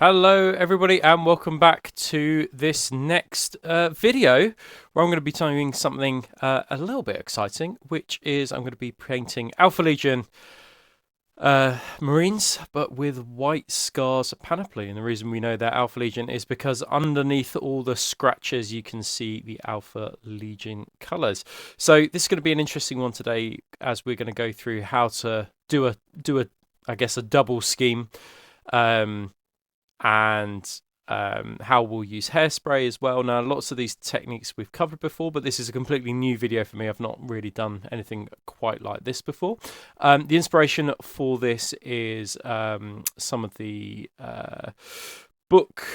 Hello everybody and welcome back to this next video where I'm going to be doing something a little bit exciting, which is I'm going to be painting Alpha Legion Marines but with white scars panoply. And the reason we know they're Alpha Legion is because underneath all the scratches you can see the Alpha Legion colours. So this is going to be an interesting one today as we're going to go through how to do a I guess a double scheme. And how we'll use hairspray as well. Now, lots of these techniques we've covered before, but this is a completely new video for me. I've not really done anything quite like this before. The inspiration for this is some of the book.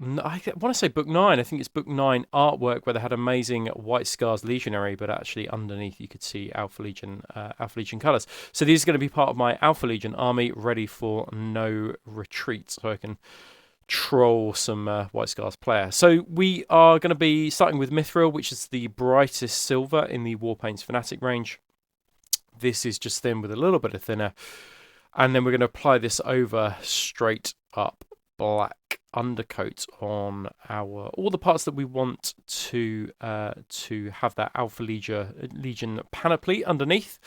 I want to say book 9. I think it's book 9 artwork where they had amazing White Scars Legionary, but actually underneath you could see Alpha Legion colours. So these are going to be part of my Alpha Legion army, ready for no retreat, so I can troll some White Scars player. So we are going to be starting with Mithril, which is the brightest silver in the Warpaints Fanatic range. This is just thin with a little bit of thinner, and then we're going to apply this over straight up black undercoat on all the parts that we want to have that Alpha Legion panoply underneath.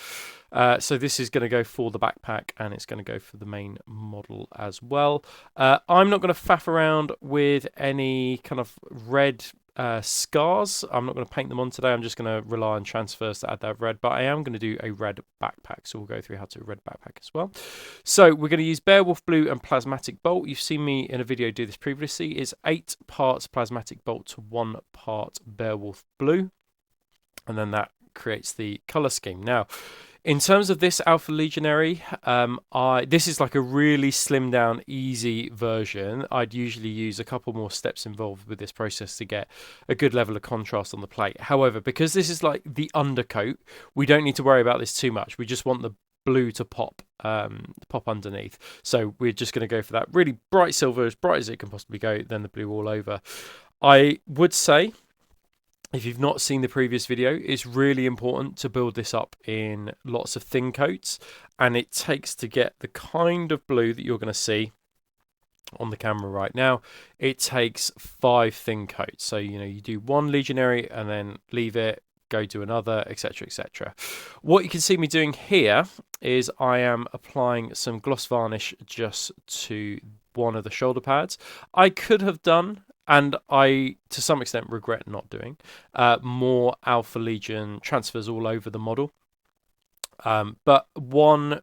So this is going to go for the backpack and it's going to go for the main model as well. I'm not going to faff around with any kind of red scars. I'm not going to paint them on today. I'm just going to rely on transfers to add that red, but I am going to do a red backpack, so we'll go through how to do a red backpack as well. So we're going to use Beowulf Blue and Plasmatic Bolt. You've seen me in a video do this previously. It's 8 parts Plasmatic Bolt to 1 part Beowulf Blue, and then that creates the color scheme. Now, in terms of this Alpha Legionary, this is like a really slimmed down, easy version. I'd usually use a couple more steps involved with this process to get a good level of contrast on the plate. However, because this is like the undercoat, we don't need to worry about this too much. We just want the blue to pop underneath. So we're just going to go for that really bright silver, as bright as it can possibly go, then the blue all over. I would say, if you've not seen the previous video, it's really important to build this up in lots of thin coats, and it takes to get the kind of blue that you're going to see on the camera right now, it takes 5 thin coats. So, you do 1 Legionary and then leave it, go do another, etc, etc. What you can see me doing here is I am applying some gloss varnish just to one of the shoulder pads. I could have done, and I, to some extent, regret not doing, more Alpha Legion transfers all over the model. But one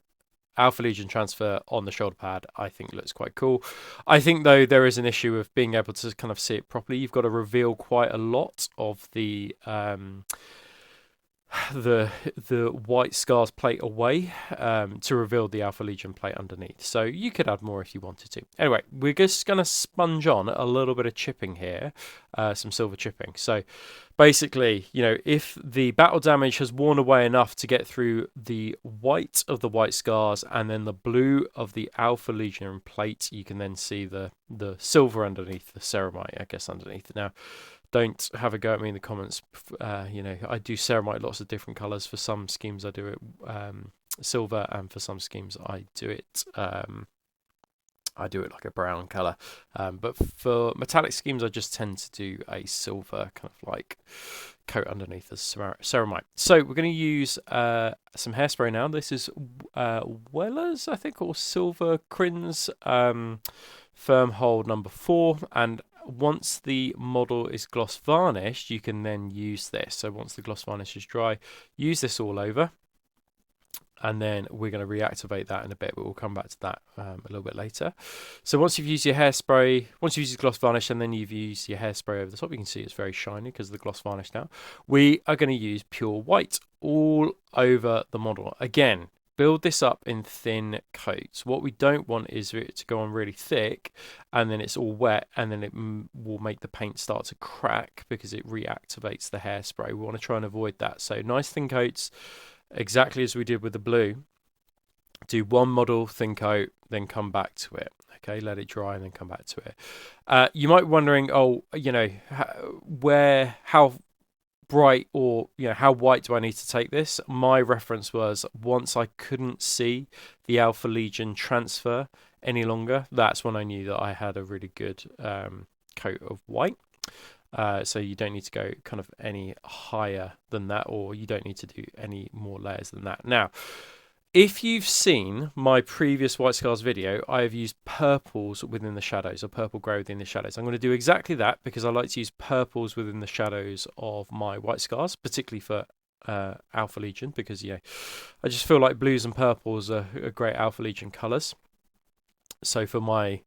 Alpha Legion transfer on the shoulder pad, I think, looks quite cool. I think, though, there is an issue of being able to kind of see it properly. You've got to reveal quite a lot of the White Scars plate away to reveal the Alpha Legion plate underneath. So you could add more if you wanted to. Anyway, we're just going to sponge on a little bit of chipping here, some silver chipping. So basically, if the battle damage has worn away enough to get through the white of the White Scars and then the blue of the Alpha Legion plate, you can then see the silver underneath, the ceramite, I guess, underneath. Now, don't have a go at me in the comments. I do ceramite lots of different colours. For some schemes I do it silver, and for some schemes I do it like a brown colour. But for metallic schemes I just tend to do a silver kind of like coat underneath as ceramite. So we're going to use some hairspray now. This is Weller's, I think, or Silver Crin's firm hold number 4, and once the model is gloss varnished, you can then use this. So once the gloss varnish is dry, use this all over, and then we're going to reactivate that in a bit, but we'll come back to that a little bit later. So once you've used your hairspray, once you've used gloss varnish and then you've used your hairspray over the top, you can see it's very shiny because of the gloss varnish now. We are going to use pure white all over the model. Again, build this up in thin coats. What we don't want is it to go on really thick and then it's all wet, and then it will make the paint start to crack because it reactivates the hairspray. We want to try and avoid that. So nice thin coats, exactly as we did with the blue. Do 1 model, thin coat, then come back to it. Okay, let it dry and then come back to it. You might be wondering, how bright or how white do I need to take this? My reference was once I couldn't see the Alpha Legion transfer any longer, that's when I knew that I had a really good coat of white. So you don't need to go kind of any higher than that, or you don't need to do any more layers than that. Now, if you've seen my previous White Scars video, I have used purples within the shadows, or purple grey within the shadows. I'm going to do exactly that because I like to use purples within the shadows of my White Scars, particularly for Alpha Legion, because I just feel like blues and purples are great Alpha Legion colours. So for my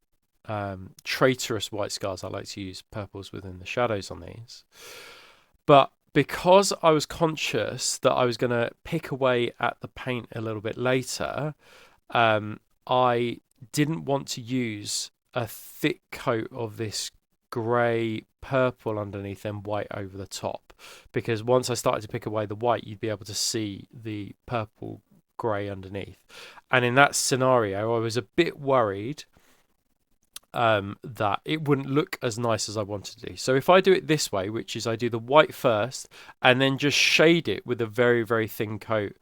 traitorous White Scars, I like to use purples within the shadows on these. But because I was conscious that I was going to pick away at the paint a little bit later, I didn't want to use a thick coat of this grey purple underneath and white over the top, because once I started to pick away the white, you'd be able to see the purple grey underneath. And in that scenario, I was a bit worried that it wouldn't look as nice as I wanted to do. So if I do it this way, which is I do the white first and then just shade it with a very, very thin coat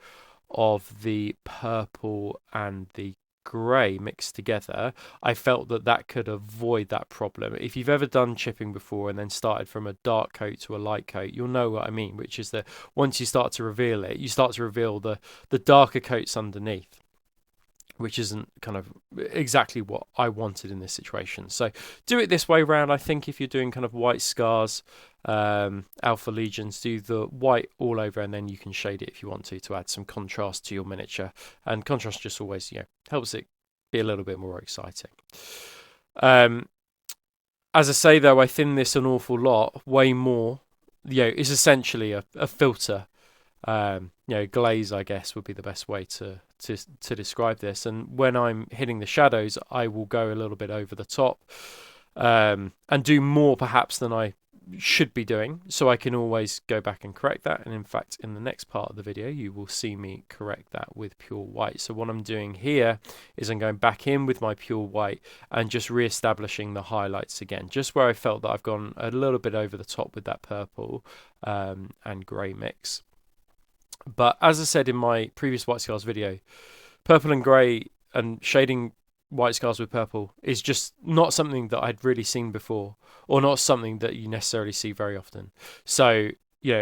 of the purple and the grey mixed together, I felt that that could avoid that problem. If you've ever done chipping before and then started from a dark coat to a light coat, you'll know what I mean, which is that once you start to reveal it, you start to reveal the darker coats underneath, which isn't kind of exactly what I wanted in this situation. So do it this way round. I think if you're doing kind of White Scars, Alpha Legions, do the white all over, and then you can shade it if you want to add some contrast to your miniature. And contrast just always, helps it be a little bit more exciting. As I say, though, I thin this an awful lot, way more. It's essentially a filter. Glaze, I guess, would be the best way to describe this. And when I'm hitting the shadows, I will go a little bit over the top and do more perhaps than I should be doing, so I can always go back and correct that. And in fact, in the next part of the video, you will see me correct that with pure white. So what I'm doing here is I'm going back in with my pure white and just re-establishing the highlights again, just where I felt that I've gone a little bit over the top with that purple and grey mix. But as I said in my previous White Scars video, purple and grey and shading White Scars with purple is just not something that I'd really seen before, or not something that you necessarily see very often. So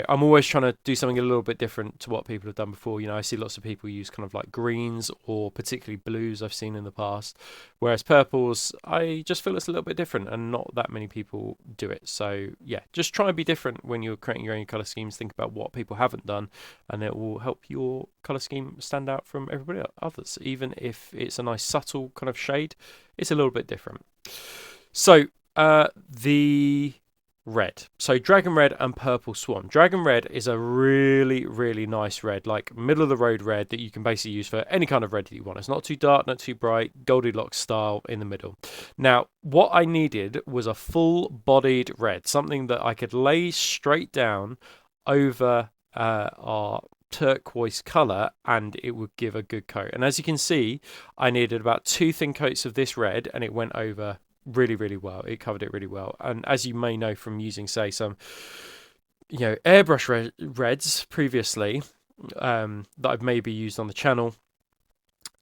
I'm always trying to do something a little bit different to what people have done before. I see lots of people use kind of like greens or particularly blues I've seen in the past, whereas purples, I just feel it's a little bit different and not that many people do it. So just try and be different when you're creating your own colour schemes. Think about what people haven't done, and it will help your colour scheme stand out from everybody others. Even if it's a nice subtle kind of shade, it's a little bit different. So the red. So Dragon Red and Purple Swan. Dragon Red is a really, really nice red, like middle of the road red that you can basically use for any kind of red that you want. It's not too dark, not too bright, Goldilocks style in the middle. Now, what I needed was a full-bodied red, something that I could lay straight down over our turquoise colour and it would give a good coat. And as you can see, I needed about 2 thin coats of this red and it went over really, really well. It covered it really well. And as you may know from using, say, some airbrush reds previously that I've maybe used on the channel,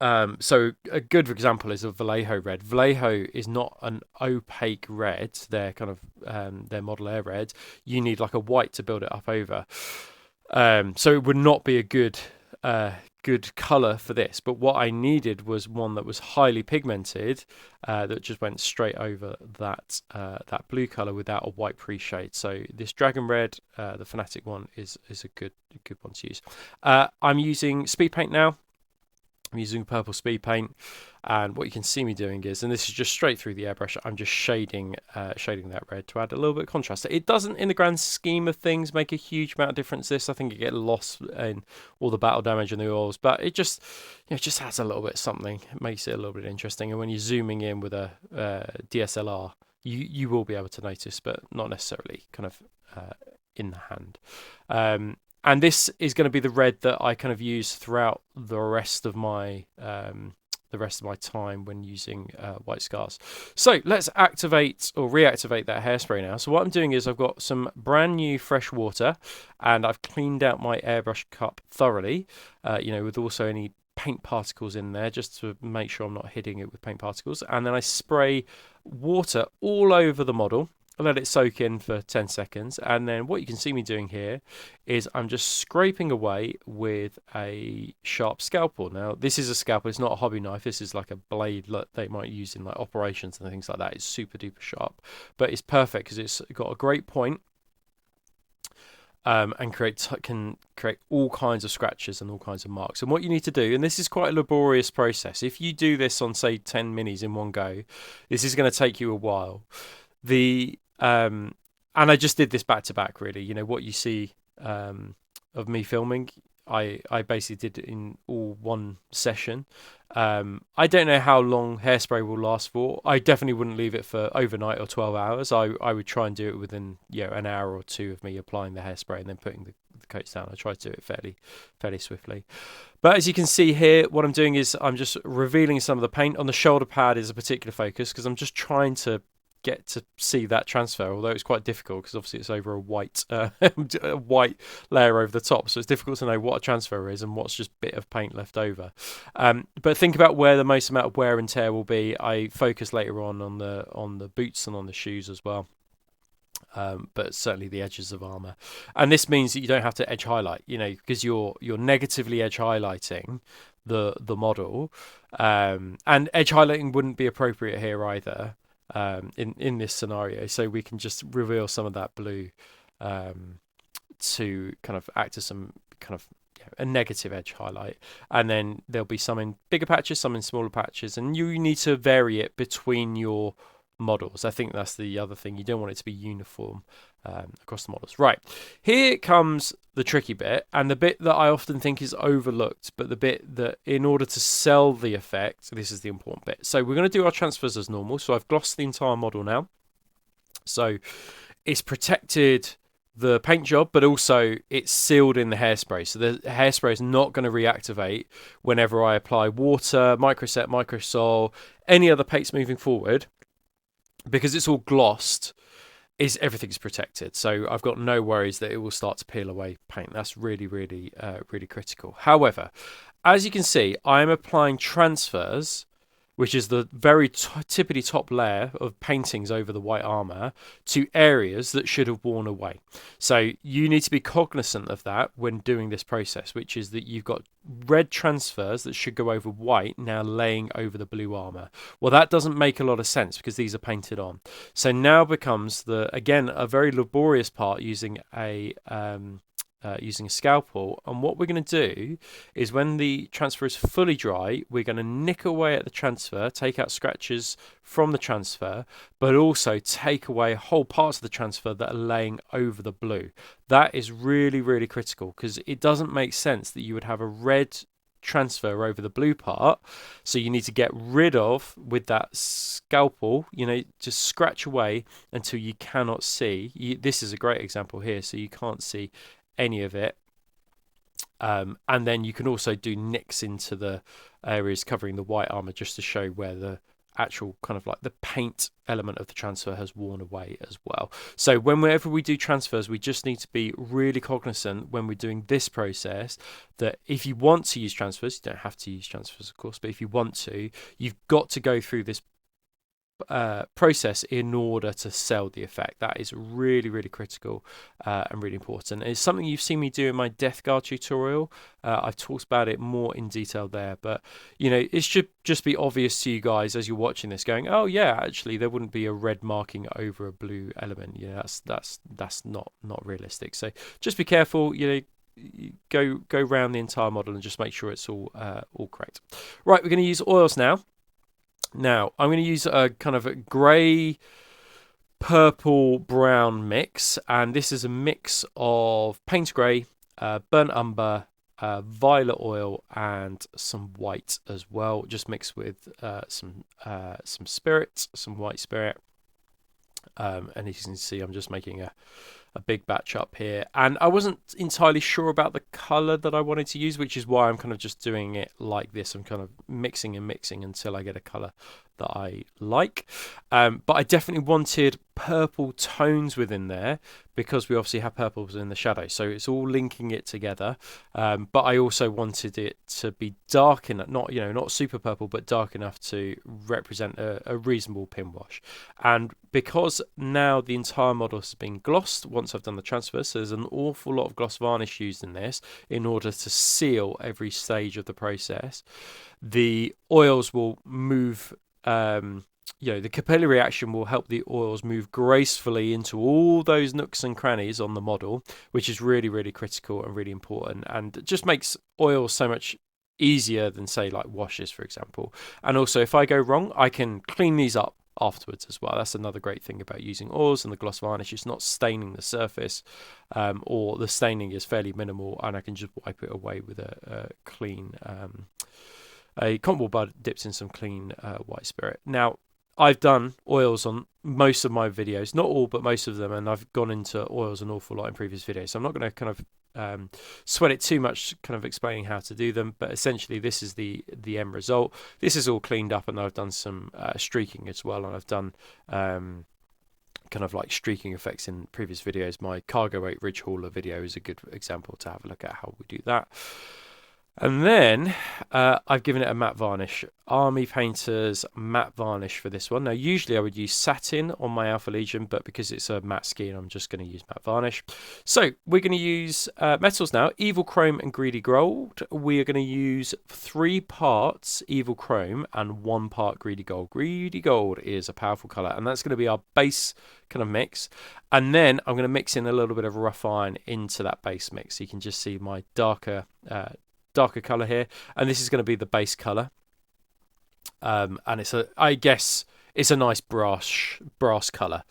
so a good example is a Vallejo red. Vallejo is not an opaque red. They're kind of their model air red. You need like a white to build it up over, so it would not be a good colour for this. But what I needed was one that was highly pigmented, that just went straight over that blue colour without a white pre-shade. So this Dragon Red, the Fanatic one, is a good one to use. I'm using speed paint now. I'm using purple speed paint, and what you can see me doing is, and this is just straight through the airbrush, I'm just shading that red to add a little bit of contrast. It doesn't, in the grand scheme of things, make a huge amount of difference. I think it gets lost in all the battle damage and the oils, but it just adds a little bit of something. It makes it a little bit interesting. And when you're zooming in with a DSLR, you will be able to notice, but not necessarily kind of in the hand. And this is going to be the red that I kind of use throughout the rest of my time when using White Scars. So let's activate or reactivate that hairspray now. So what I'm doing is I've got some brand new fresh water, and I've cleaned out my airbrush cup thoroughly, with also any paint particles in there just to make sure I'm not hitting it with paint particles. And then I spray water all over the model. I let it soak in for 10 seconds. And then what you can see me doing here is I'm just scraping away with a sharp scalpel. Now, this is a scalpel. It's not a hobby knife. This is like a blade that they might use in like operations and things like that. It's super duper sharp, but it's perfect because it's got a great point. And can create all kinds of scratches and all kinds of marks. And what you need to do, and this is quite a laborious process, if you do this on say 10 minis in one go, this is going to take you a while. And I just did this back to back, really. You know, what you see of me filming, I basically did it in all one session. I don't know how long Hairspray will last for. I definitely wouldn't leave it for overnight or 12 hours. I would try and do it within an hour or two of me applying the Hairspray and then putting the coats down. I try to do it fairly swiftly. But as you can see here, what I'm doing is I'm just revealing some of the paint. On the shoulder pad is a particular focus because I'm just trying to get to see that transfer, although it's quite difficult because obviously it's over a white a white layer over the top, so it's difficult to know what a transfer is and what's just bit of paint left over. But think about where the most amount of wear and tear will be. I focus later on the boots and on the shoes as well, but certainly the edges of armor. And this means that you don't have to edge highlight, you know, because you're negatively edge highlighting the model, and edge highlighting wouldn't be appropriate here either. In this scenario, so we can just reveal some of that blue to kind of act as some kind of a negative edge highlight, and then there'll be some in bigger patches, some in smaller patches, and you need to vary it between your models. I think that's the other thing. You don't want it to be uniform across the models. Right, here comes the tricky bit, and the bit that I often think is overlooked, but the bit that in order to sell the effect, this is the important bit. So we're going to do our transfers as normal. So I've glossed the entire model now, so it's protected the paint job, but also it's sealed in the hairspray, so the hairspray is not going to reactivate whenever I apply water, microset, microsol, any other paints moving forward, because it's all glossed. Everything's protected, so I've got no worries that it will start to peel away paint. That's really critical. However, as you can see, I am applying transfers, which is the very tippity top layer of paintings over the white armor, to areas that should have worn away. So you need to be cognizant of that when doing this process, which is that you've got red transfers that should go over white now laying over the blue armor. Well, that doesn't make a lot of sense because these are painted on. So now becomes again a very laborious part using a scalpel. And what we're going to do is, when the transfer is fully dry, we're going to nick away at the transfer, take out scratches from the transfer, but also take away whole parts of the transfer that are laying over the blue. That is really critical, because it doesn't make sense that you would have a red transfer over the blue part. So you need to get rid of, with that scalpel, just scratch away until you cannot see. This is a great example here, so you can't see any of it, and then you can also do nicks into the areas covering the white armor just to show where the actual kind of like the paint element of the transfer has worn away as well. So whenever we do transfers, we just need to be really cognizant when we're doing this process that if you want to use transfers, you don't have to use transfers of course, but if you want to, you've got to go through this process in order to sell the effect. That is really critical and really important. It's something you've seen me do in my Death Guard tutorial. I've talked about it more in detail there, but it should just be obvious to you guys as you're watching this, going, oh yeah, actually there wouldn't be a red marking over a blue element. That's not realistic. So just be careful. Go around the entire model and just make sure it's all correct. Right, we're going to use oils now. Now, I'm going to use a kind of a grey, purple, brown mix, and this is a mix of paint grey, burnt umber, violet oil, and some white as well, just mixed with some spirit, some white spirit. And as you can see, I'm just making a big batch up here, and I wasn't entirely sure about the color that I wanted to use, which is why I'm kind of just doing it like this. I'm kind of mixing and mixing until I get a color that I like. But I definitely wanted purple tones within there because we obviously have purples in the shadow, so it's all linking it together. But I also wanted it to be dark enough, not super purple, but dark enough to represent a reasonable pin wash. And because now the entire model has been glossed once I've done the transfer, so there's an awful lot of gloss varnish used in this in order to seal every stage of the process. The oils will move, the capillary action will help the oils move gracefully into all those nooks and crannies on the model, which is really, really critical and really important, and it just makes oils so much easier than, say, like washes, for example. And also, if I go wrong, I can clean these up afterwards as well. That's another great thing about using oils and the gloss varnish. It's not staining the surface, or the staining is fairly minimal, and I can just wipe it away with a clean, a cotton wool bud dipped in some clean white spirit. Now, I've done oils on most of my videos, not all, but most of them, and I've gone into oils an awful lot in previous videos, so I'm not going to kind of sweat it too much kind of explaining how to do them, but essentially this is the end result. This is all cleaned up, and I've done some streaking as well, and I've done kind of like streaking effects in previous videos. My cargo weight ridge hauler video is a good example to have a look at how we do that. And then I've given it a matte varnish, Army Painter's matte varnish for this one. Now, usually I would use satin on my Alpha Legion, but because it's a matte skin, I'm just going to use matte varnish. So we're going to use metals now, Evil Chrome and Greedy Gold. We are going to use 3 parts Evil Chrome and 1 part Greedy Gold. Greedy Gold is a powerful colour, and that's going to be our base kind of mix. And then I'm going to mix in a little bit of rough iron into that base mix. So you can just see my darker color here, and this is going to be the base color, and I guess it's a nice brass color,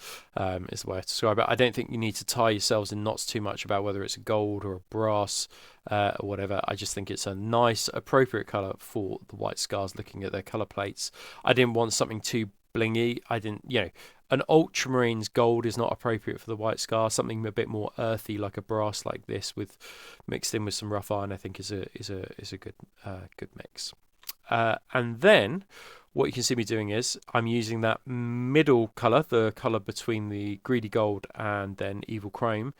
is the way to describe it. I don't think you need to tie yourselves in knots too much about whether it's a gold or a brass or whatever. I just think it's a nice appropriate color for the White Scars. Looking at their color plates, I didn't want something too blingy. I didn't, an ultramarines gold is not appropriate for the White Scar. Something a bit more earthy, like a brass like this, with mixed in with some rough iron, I think is a good mix. And then what you can see me doing is I'm using that middle color, the color between the Greedy Gold and then Evil Chrome,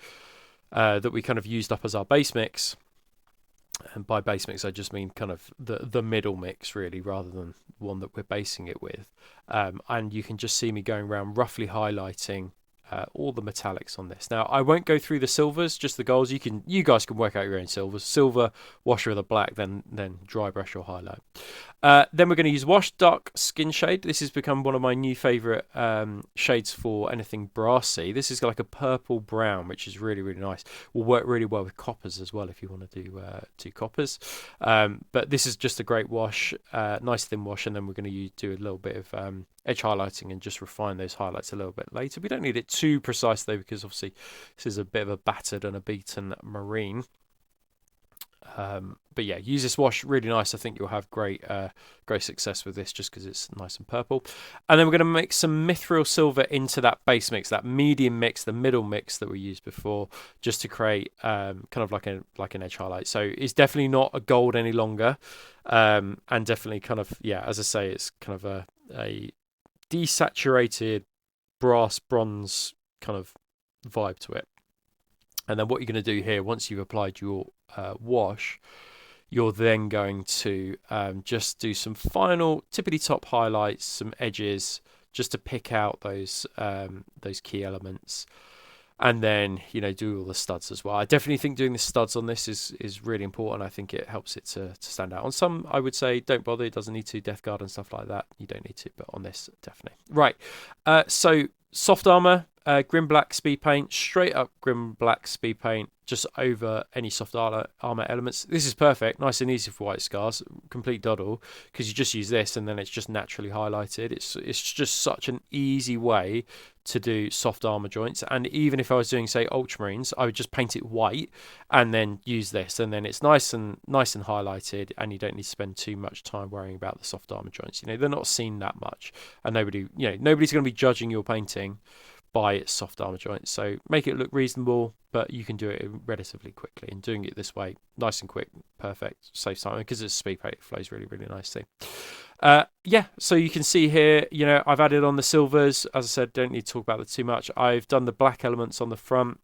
that we kind of used up as our base mix. And by base mix, I just mean kind of the middle mix, really, rather than one that we're basing it with. And you can just see me going around roughly highlighting all the metallics on this. Now, I won't go through the silvers, just the golds. You guys can work out your own silvers. Silver, wash with a black, then dry brush or highlight. Then we're going to use Wash Dark Skin Shade. This has become one of my new favourite shades for anything brassy. This is like a purple brown, which is really, really nice. Will work really well with coppers as well if you want to do coppers. But this is just a great wash, nice thin wash, and then we're going to do a little bit of edge highlighting and just refine those highlights a little bit later. We don't need it too precise though, because obviously this is a bit of a battered and a beaten marine. But yeah, use this wash, really nice. I think you'll have great success with this just because it's nice and purple. And then we're going to mix some Mithril Silver into that base mix, that medium mix, the middle mix that we used before, just to create kind of like an edge highlight. So it's definitely not a gold any longer, and definitely kind of, yeah, as I say, it's kind of a desaturated brass bronze kind of vibe to it. And then what you're going to do here, once you've applied your wash, you're then going to just do some final tippity top highlights, some edges, just to pick out those key elements, and then do all the studs as well. I definitely think doing the studs on this is really important. I think it helps it to stand out. On some, I would say don't bother. It doesn't need to. Death Guard and stuff like that, you don't need to. But on this, definitely. Right. So soft armor. Grim Black speed paint, straight up Grim Black speed paint, just over any soft armor elements. This is perfect, nice and easy for White Scars, complete doddle, because you just use this and then it's just naturally highlighted. It's just such an easy way to do soft armor joints. And even if I was doing, say, Ultramarines, I would just paint it white and then use this, and then it's nice and highlighted, and you don't need to spend too much time worrying about the soft armor joints. They're not seen that much, and nobody's going to be judging your painting by its soft armor joints. So make it look reasonable, but you can do it relatively quickly. And doing it this way, nice and quick, perfect, saves time, because it's a speed paint, it flows really, really nicely. Yeah, so you can see here, you know, I've added on the silvers. As I said, don't need to talk about that too much. I've done the black elements on the front.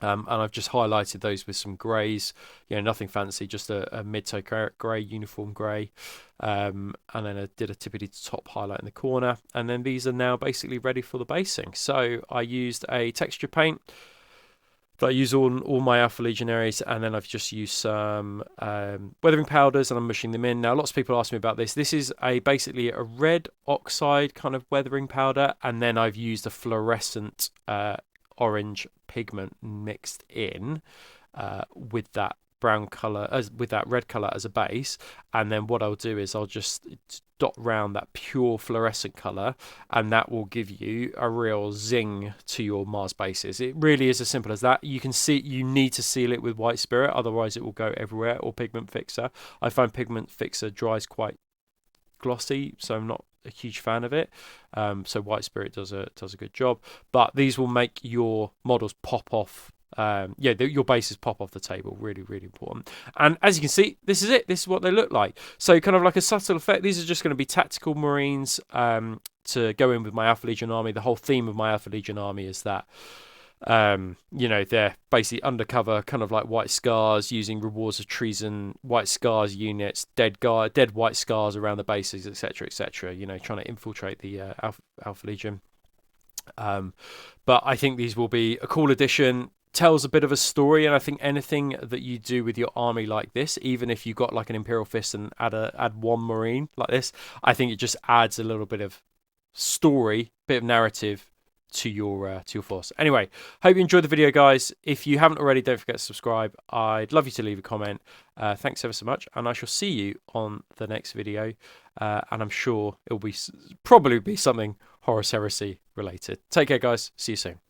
And I've just highlighted those with some greys, you know, nothing fancy, just a mid-toe grey, uniform grey, and then I did a tippity top highlight in the corner, and then these are now basically ready for the basing. So I used a texture paint that I use on all my Alpha Legionaries, and then I've just used some weathering powders, and I'm mushing them in. Now, lots of people ask me about this. This is basically a red oxide kind of weathering powder, and then I've used a fluorescent orange pigment mixed in with that brown color, with that red color as a base, and then what I'll do is I'll just dot round that pure fluorescent color, and that will give you a real zing to your Mars bases. It really is as simple as that. You can see you need to seal it with White Spirit, otherwise it will go everywhere, or Pigment Fixer. I find Pigment Fixer dries quite glossy, so I'm not a huge fan of it. So White Spirit does a good job, but these will make your models pop off. Your bases pop off the table. Really, really important. And as you can see, this is it. This is what they look like. So kind of like a subtle effect. These are just going to be tactical Marines to go in with my Alpha Legion army. The whole theme of my Alpha Legion army is that you know, they're basically undercover, kind of like White Scars, using Rewards of Treason, White Scars units, dead White Scars around the bases, etc., etc. You know, trying to infiltrate the Alpha Legion. But I think these will be a cool addition. Tells a bit of a story, and I think anything that you do with your army like this, even if you got like an Imperial Fist and add one Marine like this, I think it just adds a little bit of story, bit of narrative to your force. Anyway, hope you enjoyed the video, guys. If you haven't already, don't forget to subscribe. I'd love you to leave a comment. Thanks ever so much, and I shall see you on the next video. And I'm sure it'll probably be something Horus Heresy related. Take care, guys. See you soon.